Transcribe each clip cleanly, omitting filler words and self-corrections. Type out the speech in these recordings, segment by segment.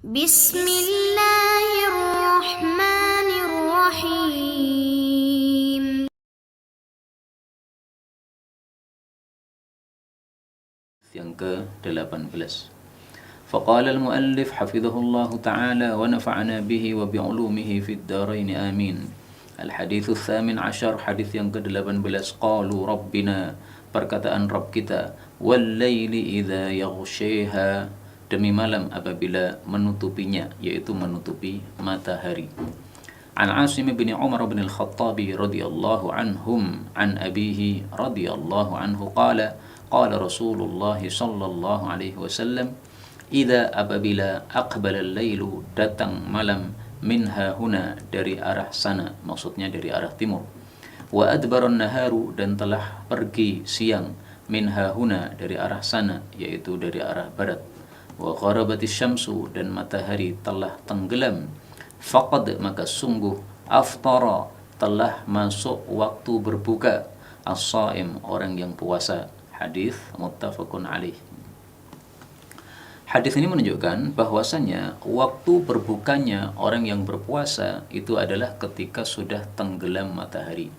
Bismillahirrahmanirrahim. Yang ke-18. Faqala al-muallif hafizahullahu ta'ala wa nafa'ana bihi wa bi'ulumihi fid dharain amin. Al-haditsu tsamin asyar, hadis yang ke-18. Qalu rabbina, perkataan Rabb kita, wal laili idza yaghshiha, demi malam apabila menutupinya, yaitu menutupi matahari. An Asim bin Umar bin al-Khattab radhiyallahu anhum an abihi radhiyallahu anhu qala qala Rasulullah sallallahu alaihi wasallam, idza apabila aqbala al-lailu, datang malam, minha huna, dari arah sana, maksudnya dari arah timur, wa adbara an-naharu, dan telah pergi siang, minha huna, dari arah sana, yaitu dari arah barat, wa gharabatis syamsu, dan matahari telah tenggelam, faqad, maka sungguh, aftara, telah masuk waktu berbuka, as-shaim, orang yang puasa. Hadis muttafaqun alaih. Hadis ini menunjukkan bahwasanya waktu berbukanya orang yang berpuasa itu adalah ketika sudah tenggelam matahari.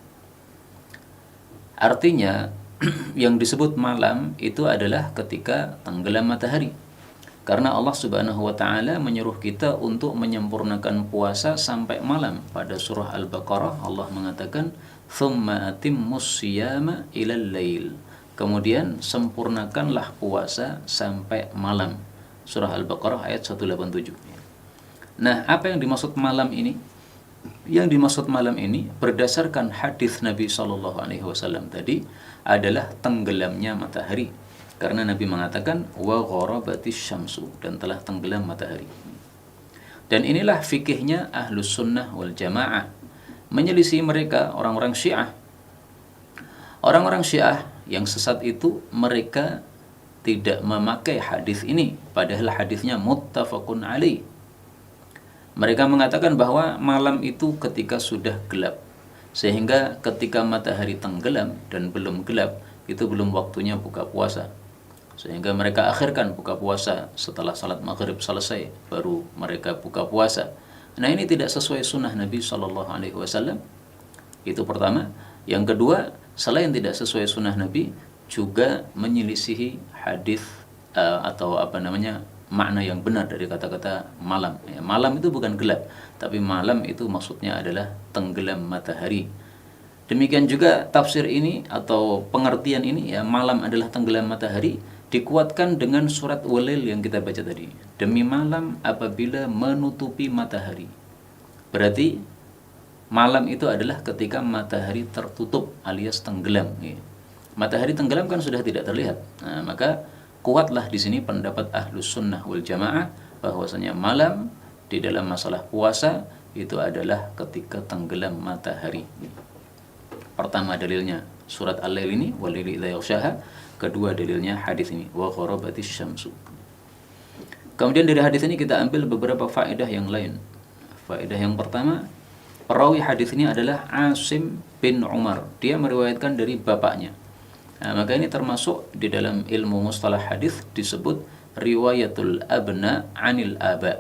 Artinya yang disebut malam itu adalah ketika tenggelam matahari. Karena Allah Subhanahu wa taala menyuruh kita untuk menyempurnakan puasa sampai malam. Pada surah Al-Baqarah Allah mengatakan, "Tsumma atimmus shiyama ilal lail." Kemudian sempurnakanlah puasa sampai malam. Surah Al-Baqarah ayat 187. Nah, apa yang dimaksud malam ini? Yang dimaksud malam ini berdasarkan hadis Nabi Shallallahu alaihi wasallam tadi adalah tenggelamnya matahari. Karena Nabi mengatakan wa gharabatis syamsu, dan telah tenggelam matahari. Dan inilah fikihnya Ahlus Sunnah wal Jamaah, menyelisih mereka orang-orang Syiah. Orang-orang Syiah yang sesat itu mereka tidak memakai hadis ini, padahal hadisnya muttafaqun alaih. Mereka mengatakan bahwa malam itu ketika sudah gelap, sehingga ketika matahari tenggelam dan belum gelap, itu belum waktunya buka puasa, sehingga mereka akhirkan buka puasa setelah salat maghrib selesai, baru mereka buka puasa. Nah, ini tidak sesuai sunnah Nabi Shallallahu alaihi wasallam. Itu pertama. Yang kedua, selain tidak sesuai sunnah Nabi, juga menyelisihi hadis atau makna yang benar dari kata-kata malam. Ya, malam itu bukan gelap, tapi malam itu maksudnya adalah tenggelam matahari. Demikian juga tafsir ini atau pengertian ini, ya, malam adalah tenggelam matahari, dikuatkan dengan surat Walail yang kita baca tadi. Demi malam apabila menutupi matahari. Berarti malam itu adalah ketika matahari tertutup alias tenggelam. Ya. Matahari tenggelam kan sudah tidak terlihat. Nah, maka kuatlah di sini pendapat Ahlus Sunnah wal Jamaah bahwasanya malam di dalam masalah puasa itu adalah ketika tenggelam matahari. Pertama dalilnya surat Al-Lail ini, walaili idza yaghshaha. Kedua dalilnya hadis ini, wa gharabatis syamsu. Kemudian dari hadis ini kita ambil beberapa faedah yang lain. Faedah yang pertama, perawi hadis ini adalah Asim bin Umar. Dia meriwayatkan dari bapaknya. Nah, maka ini termasuk di dalam ilmu mustalah hadis disebut riwayatul abna anil aba,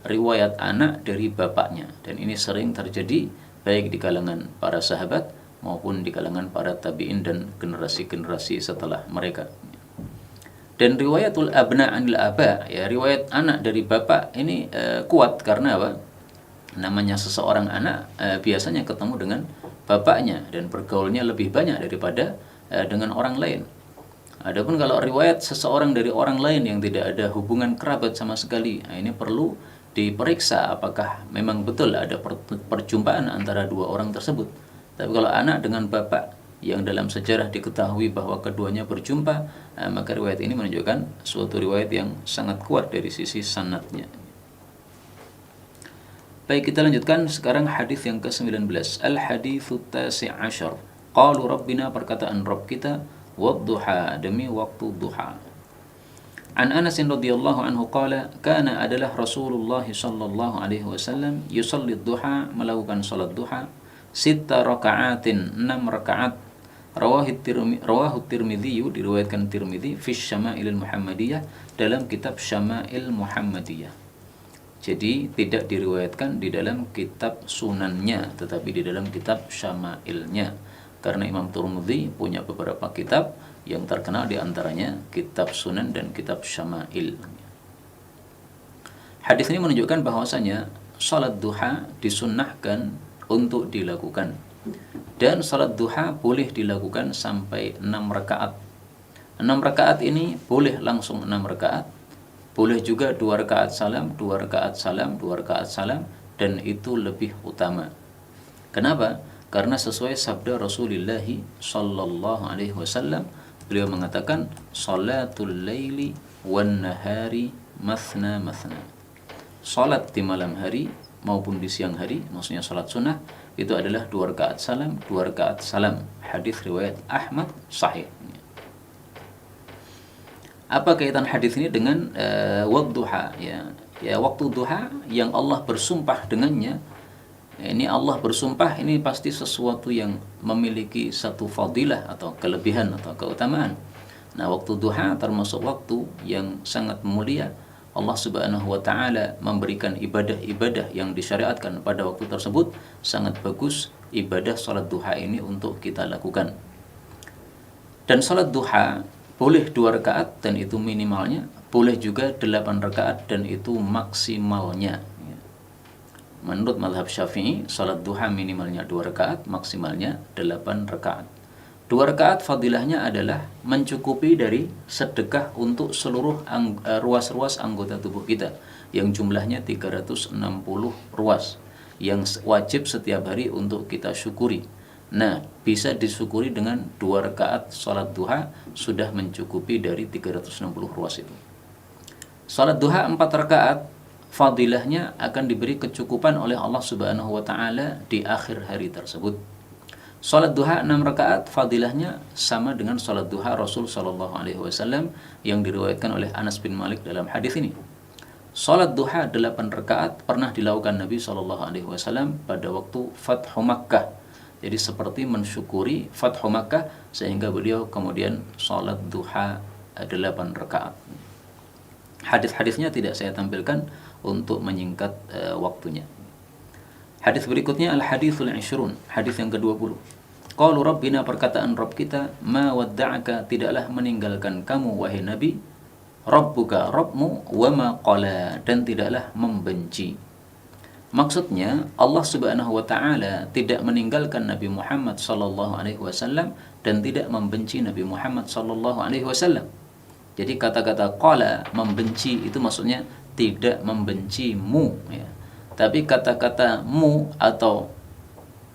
riwayat anak dari bapaknya. Dan ini sering terjadi baik di kalangan para sahabat maupun di kalangan para tabi'in dan generasi-generasi setelah mereka. Dan riwayatul abna anil aba, ya, riwayat anak dari bapak ini kuat karena apa? Namanya seseorang anak biasanya ketemu dengan bapaknya dan bergaulnya lebih banyak daripada dengan orang lain. Adapun kalau riwayat seseorang dari orang lain yang tidak ada hubungan kerabat sama sekali, nah ini perlu diperiksa apakah memang betul ada perjumpaan antara dua orang tersebut. Tapi kalau anak dengan bapak yang dalam sejarah diketahui bahwa keduanya berjumpa, maka riwayat ini menunjukkan suatu riwayat yang sangat kuat dari sisi sanadnya. Baik, kita lanjutkan sekarang hadis yang ke-19. Al-haditsu tasi' asyar. Qalu rabbina, perkataan Rabb kita, wadduha, demi waktu duha. An Anas radhiyallahu anhu qala, kana adalah Rasulullah sallallahu alaihi wasallam yusalli duha, melakukan salat duha, 6 raka'atin, 6 rakaat. Rawahu Tirmidzi, diriwayatkan Tirmidzi fi Syama'il Muhammadiyah, dalam kitab Syama'il Muhammadiyah. Jadi tidak diriwayatkan di dalam kitab sunannya, tetapi di dalam kitab syama'ilnya. Karena Imam Tirmidzi punya beberapa kitab yang terkenal, di antaranya kitab sunan dan kitab syama'il. Hadis ini menunjukkan bahwasanya salat duha disunnahkan untuk dilakukan. Dan salat duha boleh dilakukan sampai 6 rakaat. 6 rakaat ini boleh langsung 6 rakaat. Boleh juga 2 rakaat salam, 2 rakaat salam, 2 rakaat salam, dan itu lebih utama. Kenapa? Karena sesuai sabda Rasulullah sallallahu alaihi wasallam, beliau mengatakan salatul laili wan nahari mathna mathna. Salat di malam hari maupun di siang hari, maksudnya salat sunnah, itu adalah 2 rakaat salam, 2 rakaat salam. Hadis riwayat Ahmad sahih. Apa kaitan hadis ini dengan waktu duha? Ya, waktu duha yang Allah bersumpah dengannya. Ini Allah bersumpah, ini pasti sesuatu yang memiliki satu fadilah atau kelebihan atau keutamaan. Nah, waktu duha termasuk waktu yang sangat mulia. Allah Subhanahu wa taala memberikan ibadah-ibadah yang disyariatkan pada waktu tersebut. Sangat bagus ibadah salat duha ini untuk kita lakukan. Dan salat duha boleh 2 rakaat dan itu minimalnya, boleh juga 8 rakaat dan itu maksimalnya. Menurut mazhab Syafi'i, salat duha minimalnya 2 rakaat, maksimalnya 8 rakaat. 2 rakaat fadilahnya adalah mencukupi dari sedekah untuk seluruh ruas-ruas anggota tubuh kita yang jumlahnya 360 ruas yang wajib setiap hari untuk kita syukuri. Nah, bisa disyukuri dengan 2 rakaat salat duha sudah mencukupi dari 360 ruas itu. Salat duha 4 rakaat fadilahnya akan diberi kecukupan oleh Allah Subhanahu wa taala di akhir hari tersebut. Salat duha 6 rakaat fadilahnya sama dengan salat duha Rasul sallallahu alaihi wasallam yang diriwayatkan oleh Anas bin Malik dalam hadis ini. Salat duha 8 rakaat pernah dilakukan Nabi sallallahu alaihi wasallam pada waktu Fathu Makkah. Jadi seperti mensyukuri Fathu Makkah sehingga beliau kemudian salat duha 8 rakaat. Hadis-hadisnya tidak saya tampilkan untuk menyingkat waktunya. Hadis berikutnya al-haditsul 20, hadis yang ke-20. Qalu rabbina, perkataan Rabb kita, ma wadda'aka, tidaklah meninggalkan kamu wahai Nabi, rabbuka, Rabbmu, wa ma qala, dan tidaklah membenci. Maksudnya Allah Subhanahu wa taala tidak meninggalkan Nabi Muhammad sallallahu alaihi wasallam dan tidak membenci Nabi Muhammad sallallahu alaihi wasallam. Jadi kata-kata qala, membenci, itu maksudnya tidak membencimu, ya. Tapi kata-kata mu atau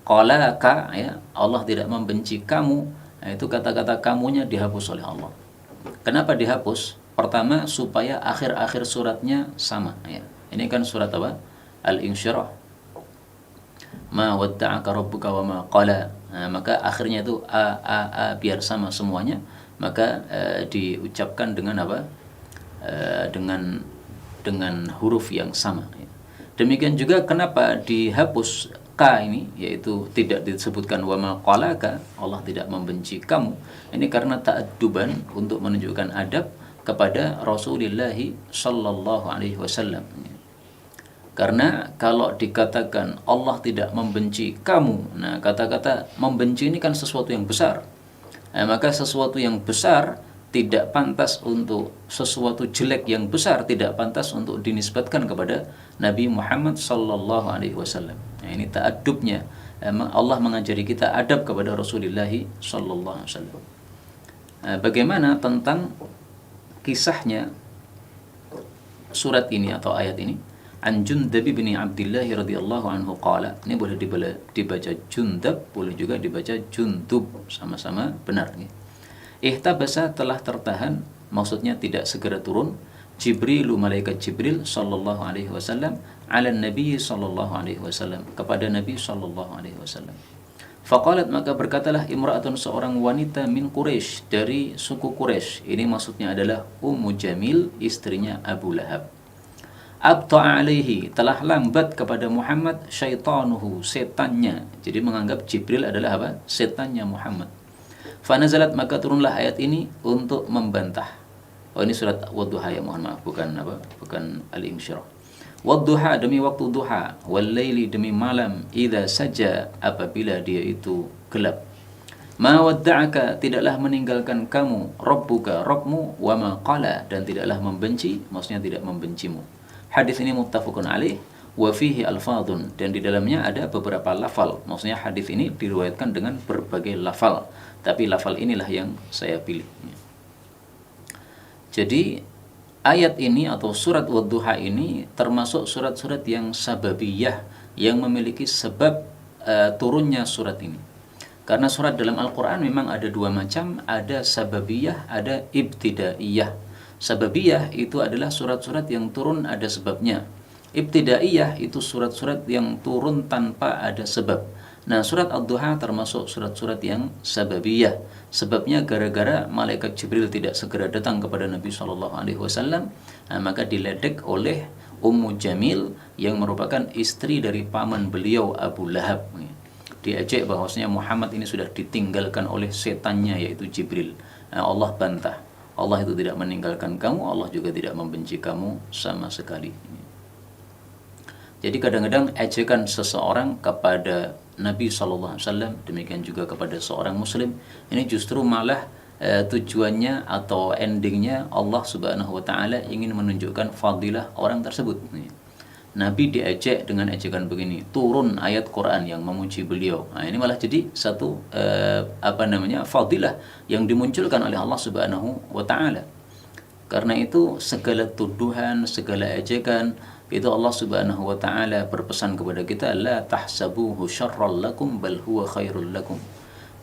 qalaka, ya, Allah tidak membenci kamu, nah, itu kata-kata kamunya dihapus oleh Allah. Kenapa dihapus? Pertama, supaya akhir-akhir suratnya sama, ya. Ini kan surat apa? Al-Insyirah. Ma wadda'aka rabbuka wa ma qala. Nah, maka akhirnya itu a biar sama semuanya, maka diucapkan dengan apa? Dengan huruf yang sama, ya. Demikian juga kenapa dihapus ka ini, yaitu tidak disebutkan wa ma qalaka, Allah tidak membenci kamu. Ini karena ta'adduban, untuk menunjukkan adab kepada Rasulullah sallallahu alaihi wasallam. Karena kalau dikatakan Allah tidak membenci kamu, nah kata-kata membenci ini kan sesuatu yang besar. Nah, maka sesuatu yang besar tidak pantas untuk, sesuatu jelek yang besar tidak pantas untuk dinisbatkan kepada Nabi Muhammad sallallahu alaihi wasallam. Nah, ini ta'addubnya. Allah mengajari kita adab kepada Rasulullah sallallahu alaihi wasallam. Bagaimana tentang kisahnya surat ini atau ayat ini? An Jundab bin Abdullah radhiyallahu anhu qala. Ini boleh dibaca Jundab, boleh juga dibaca Jundub, sama-sama benar, ya. Ihtabasa, telah tertahan, maksudnya tidak segera turun, Jibrilu, malaikat Jibril sallallahu alaihi wasallam, ala Nabi sallallahu alaihi wasallam, kepada Nabi sallallahu alaihi wasallam. Faqalat, maka berkatalah imra'atun, seorang wanita min Quraisy, dari suku Quraisy. Ini maksudnya adalah Ummu Jamil, istrinya Abu Lahab. Abta'a alaihi, telah lambat kepada Muhammad, syaitanuhu, setannya. Jadi menganggap Jibril adalah apa? Setannya Muhammad. Fanazalat, maka turunlah ayat ini untuk membantah. Oh, ini surat Wadduha, ya, mohon maaf, bukan Al-Insyirah. Wadduha, demi waktu duha, wal-laili, demi malam, idza saja, apabila dia itu gelap. Ma wadda'aka, tidaklah meninggalkan kamu rabbuka, Rabbmu, wa ma qala, dan tidaklah membenci, maksudnya tidak membencimu. Hadis ini muttafaqun alaih wa fihi alfadhun, dan di dalamnya ada beberapa lafal. Maksudnya hadis ini diriwayatkan dengan berbagai lafal, tapi lafal inilah yang saya pilih. Jadi ayat ini atau surat Wadduha ini termasuk surat-surat yang sababiyah, yang memiliki sebab turunnya surat ini. Karena surat dalam Al-Quran memang ada dua macam, ada sababiyah, ada ibtidaiyah. Sababiyah itu adalah surat-surat yang turun ada sebabnya. Ibtidaiyah itu surat-surat yang turun tanpa ada sebab. Nah, surat Ad-Duha termasuk surat-surat yang sababiyah. Sebabnya gara-gara malaikat Jibril tidak segera datang kepada Nabi SAW, maka diledek oleh Ummu Jamil yang merupakan istri dari paman beliau Abu Lahab. Diajak bahwasanya Muhammad ini sudah ditinggalkan oleh setannya, yaitu Jibril. Allah bantah, Allah itu tidak meninggalkan kamu, Allah juga tidak membenci kamu sama sekali. Jadi kadang-kadang ejekan seseorang kepada Nabi SAW, demikian juga kepada seorang muslim, ini justru malah tujuannya atau endingnya Allah Subhanahu wa taala ingin menunjukkan fadilah orang tersebut. Nabi diejek dengan ejekan begini, turun ayat Quran yang memuji beliau. Nah, ini malah jadi satu fadilah yang dimunculkan oleh Allah Subhanahu wa taala. Karena itu segala tuduhan, segala ejekan itu Allah Subhanahu wa taala berpesan kepada kita, la tahsabuhu syarral lakum bal huwa khairul lakum.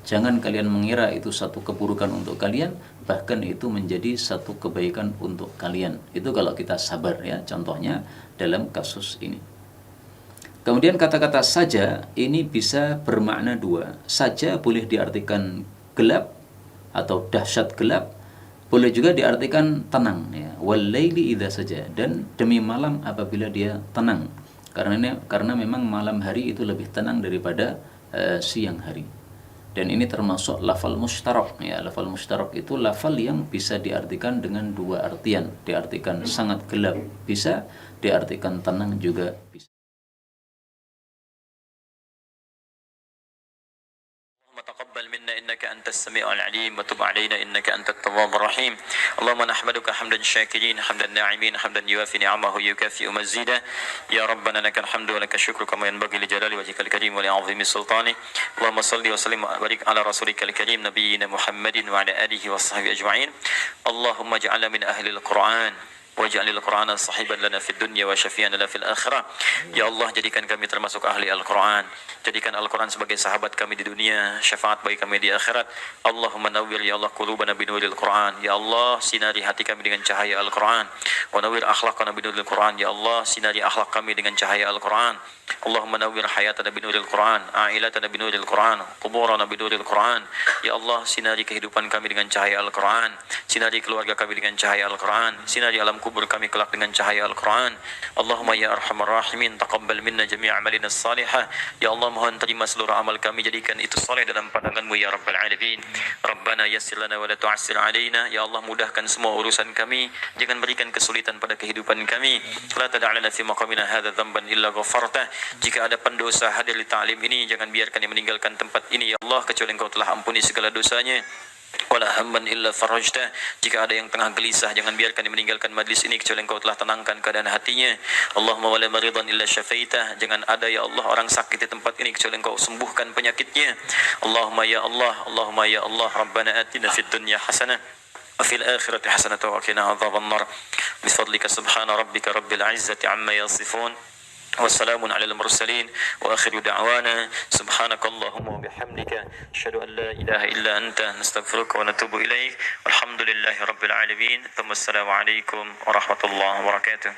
Jangan kalian mengira itu satu keburukan untuk kalian, bahkan itu menjadi satu kebaikan untuk kalian. Itu kalau kita sabar ya, contohnya dalam kasus ini. Kemudian kata-kata saja ini bisa bermakna dua. Saja boleh diartikan gelap atau dahsyat gelap, boleh juga diartikan tenang ya. Wal-laili idza saja, dan demi malam apabila dia tenang. Karena memang malam hari itu lebih tenang daripada siang hari. Dan ini termasuk lafal mushtarak ya. Lafal mushtarak itu lafal yang bisa diartikan dengan dua artian. Diartikan sangat gelap bisa, diartikan tenang juga bisa. تقبل منا إنك أنت السميع العليم وتب علينا إنك أنت التواب الرحيم اللهم نحمدك حمدا شاكرين حمدا ناعمين حمدا يوافي نعمه يكافئ مزيدا يا ربنا لك الحمد ولك الشكر كما ينبغي لجلال وجهك الكريم ولعظيم سلطانه اللهم صل وسلم وبارك على رسولك الكريم نبينا محمد وعلى آله وصحبه أجمعين اللهم اجعلنا من أهل القرآن waj'alil Qur'ana sahiban lana fid dunya wa syafi'an lana fil akhirah. Ya Allah, jadikan kami termasuk ahli Al-Qur'an. Jadikan Al-Qur'an sebagai sahabat kami di dunia, syafaat bagi kami di akhirat. Allahumma nawwir ya Allah qulubana binuril Qur'an. Ya Allah, sinari hati kami dengan cahaya Al-Qur'an. Wa nawwir akhlaqana binuril Qur'an. Ya Allah, sinari akhlak kami dengan cahaya Al-Qur'an. Allahumma nawwir hayatana binuril Qur'an, a'ilatana binuril Qur'an, quburana binuril Qur'an. Ya Allah, sinari kehidupan kami dengan cahaya Al-Qur'an. Sinari keluarga kami dengan cahaya Al-Qur'an. Sinari alam kubur kami kelak dengan cahaya Al-Quran. Allahumma ya arhamar rahimin, taqabbal minna jami' amalina salihah. Ya Allah, mohon terima seluruh amal kami, jadikan itu saleh dalam pandangan-Mu ya Rabbal Alamin. Rabbana yassir lana wa la tu'assir alaina. Ya Allah, mudahkan semua urusan kami, jangan berikan kesulitan pada kehidupan kami. La tada'lana fi maqamina hadha dhanban illa ghafartah. Jika ada pendosa hadir di ta'lim ini, jangan biarkan dia meninggalkan tempat ini ya Allah, kecuali Engkau telah ampuni segala dosanya. Wala hamman illa farajta. Jika ada yang tengah gelisah, jangan biarkan dia meninggalkan majlis ini kecuali Engkau telah tenangkan keadaan hatinya. Allahumma wala maridan illa syafaitah. Jangan ada ya Allah orang sakit di tempat ini kecuali Engkau sembuhkan penyakitnya. Allahumma ya Allah, Allahumma ya Allah, Rabbana atina fid dunya hasanah wa fil akhirati hasanah wa qina adzabannar. Bifadlika subhana rabbika rabbil izzati amma yasifun. والسلام على المرسلين وآخر دعوانا سبحانك اللهم وبحمدك أشهد أن لا إله إلا أنت نستغفرك ونتوب إليك والحمد لله رب العالمين ثم السلام عليكم ورحمة الله وبركاته.